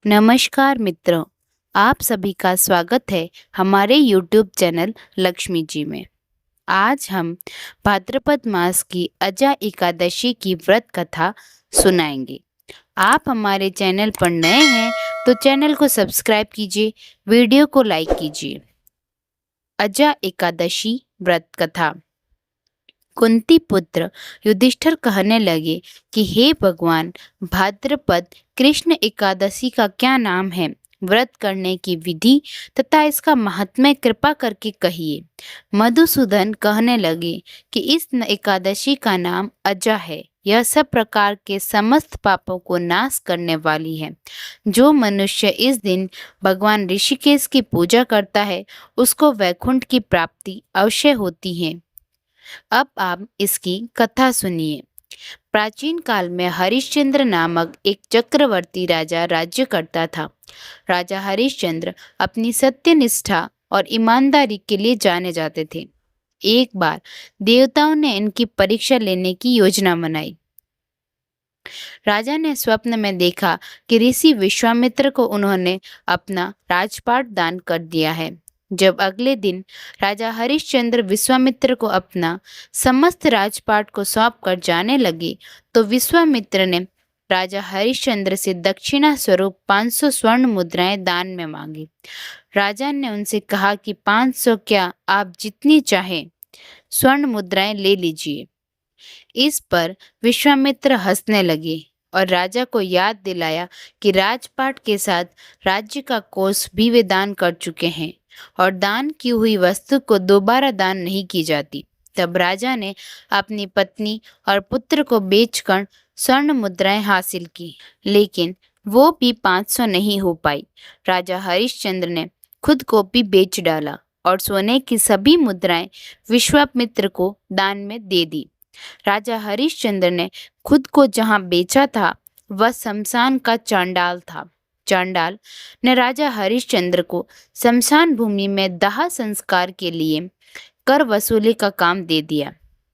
नमस्कार मित्रों, आप सभी का स्वागत है हमारे YouTube चैनल लक्ष्मी जी में। आज हम भाद्रपद मास की अजा एकादशी की व्रत कथा सुनाएंगे। आप हमारे चैनल पर नए हैं तो चैनल को सब्सक्राइब कीजिए, वीडियो को लाइक कीजिए। अजा एकादशी व्रत कथा। कुंती पुत्र युधिष्ठिर कहने लगे कि हे भगवान, भाद्रपद कृष्ण एकादशी का क्या नाम है, व्रत करने की विधि तथा इसका महात्म्य कृपा करके कहिए। मधुसूदन कहने लगे कि इस एकादशी का नाम अजा है। यह सब प्रकार के समस्त पापों को नाश करने वाली है। जो मनुष्य इस दिन भगवान ऋषिकेश की पूजा करता है उसको वैकुंठ की प्राप्ति अवश्य होती है। अब आप इसकी कथा सुनिए। प्राचीन काल में हरिश्चंद्र नामक एक चक्रवर्ती राजा राज्य करता था। राजा हरिश्चंद्र अपनी सत्यनिष्ठा और ईमानदारी के लिए जाने जाते थे। एक बार देवताओं ने इनकी परीक्षा लेने की योजना बनाई। राजा ने स्वप्न में देखा कि ऋषि विश्वामित्र को उन्होंने अपना राजपाट दान कर दिया है। जब अगले दिन राजा हरिश्चंद्र विश्वामित्र को अपना समस्त राजपाट को सौंप कर जाने लगे तो विश्वामित्र ने राजा हरिश्चंद्र से दक्षिणा स्वरूप 500 स्वर्ण मुद्राएं दान में मांगी। राजा ने उनसे कहा कि 500 क्या, आप जितनी चाहें स्वर्ण मुद्राएं ले लीजिए। इस पर विश्वामित्र हंसने लगे और राजा को याद दिलाया कि राजपाट के साथ राज्य का कोष भी वे दान कर चुके हैं और दान की हुई वस्तु को दोबारा दान नहीं की जाती। तब राजा ने अपनी पत्नी और पुत्र को बेचकर स्वर्ण मुद्राएं हासिल की, लेकिन वो भी 500 नहीं हो पाई। राजा हरिश्चंद्र ने खुद को भी बेच डाला और सोने की सभी मुद्राएं विश्वामित्र को दान में दे दी। राजा हरिश्चंद्र ने खुद को जहां बेचा था वह शमशान का चांडाल था। चांडाल ने राजा हरिश्चंद्र को शमशान भूमि में दाह संस्कार के लिए कर वसूली का काम दे दिया।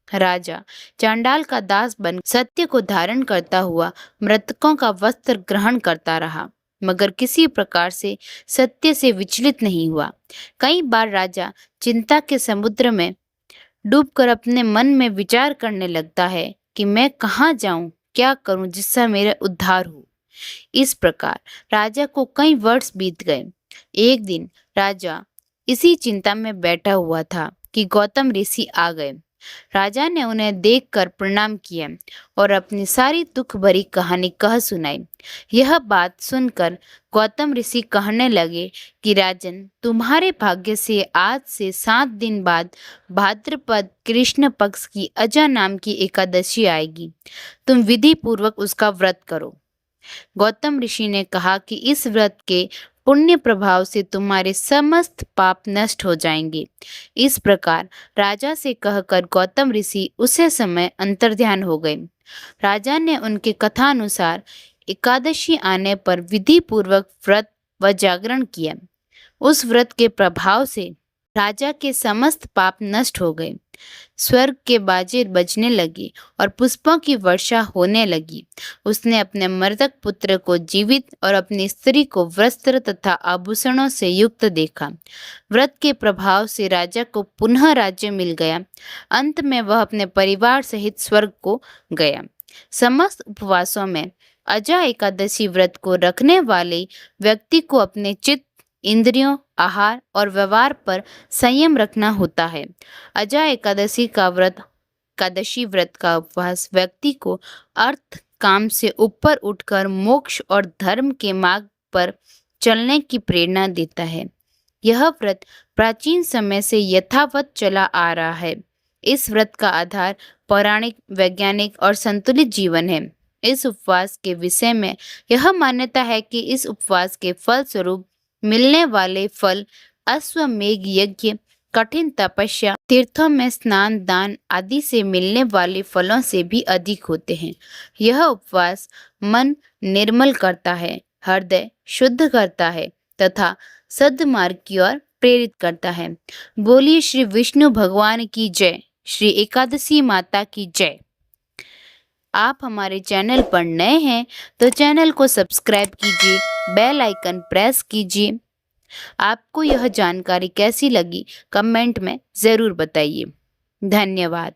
राजा चांडाल का दास बन सत्य को धारण करता हुआ मृतकों का वस्त्र ग्रहण करता रहा, मगर किसी प्रकार से सत्य से विचलित नहीं हुआ। कई बार राजा चिंता के समुद्र में डूबकर अपने मन में विचार करने लगता है कि मैं कहाँ जाऊं, क्या करूं जिससे मेरा उद्धार हो। इस प्रकार राजा को कई वर्ष बीत गए। एक दिन राजा इसी चिंता में बैठा हुआ था कि गौतम ऋषि आ गए। राजा ने उन्हें देखकर प्रणाम किया और अपनी सारी दुख भरी कहानी कह सुनाई। यह बात सुनकर गौतम ऋषि कहने लगे कि राजन, तुम्हारे भाग्य से आज से 7 दिन बाद भाद्रपद कृष्ण पक्ष की अजा नाम की एकादशी आएगी। तुम विधि पूर्वक उसका व्रत करो। गौतम ऋषि ने कहा कि इस व्रत के पुण्य प्रभाव से तुम्हारे समस्त पाप नष्ट हो जाएंगे। इस प्रकार राजा से कहकर गौतम ऋषि उसी समय अंतर्ध्यान हो गए। राजा ने उनके कथा अनुसार एकादशी आने पर विधि पूर्वक व्रत व जागरण किया। उस व्रत के प्रभाव से राजा के समस्त पाप नष्ट हो गए। स्वर्ग के बाजे बजने लगे और पुष्पों की वर्षा होने लगी। उसने अपने मृतक पुत्र को जीवित और अपनी स्त्री को वस्त्र तथा आभूषणों से युक्त देखा। व्रत के प्रभाव से राजा को पुनः राज्य मिल गया। अंत में वह अपने परिवार सहित स्वर्ग को गया। समस्त उपवासों में अजा एकादशी व्रत को रखने वाले व्यक्ति को अपने चित्त, इंद्रियों, आहार और व्यवहार पर संयम रखना होता है। अजा एकादशी व्रत का उपवास व्यक्ति को अर्थ काम से ऊपर उठकर मोक्ष और धर्म के मार्ग पर चलने की प्रेरणा देता है। यह व्रत प्राचीन समय से यथावत चला आ रहा है। इस व्रत का आधार पौराणिक, वैज्ञानिक और संतुलित जीवन है। इस उपवास के विषय में यह मान्यता है कि इस उपवास के फल स्वरूप मिलने वाले फल अश्वमेघ यज्ञ, कठिन तपस्या, तीर्थों में स्नान, दान आदि से मिलने वाले फलों से भी अधिक होते हैं। यह उपवास मन निर्मल करता है, हृदय शुद्ध करता है तथा सद्मार्ग की ओर प्रेरित करता है। बोलिए श्री विष्णु भगवान की जय, श्री एकादशी माता की जय। आप हमारे चैनल पर नए हैं तो चैनल को सब्सक्राइब कीजिए, बेल आइकन प्रेस कीजिए। आपको यह जानकारी कैसी लगी कमेंट में ज़रूर बताइए। धन्यवाद।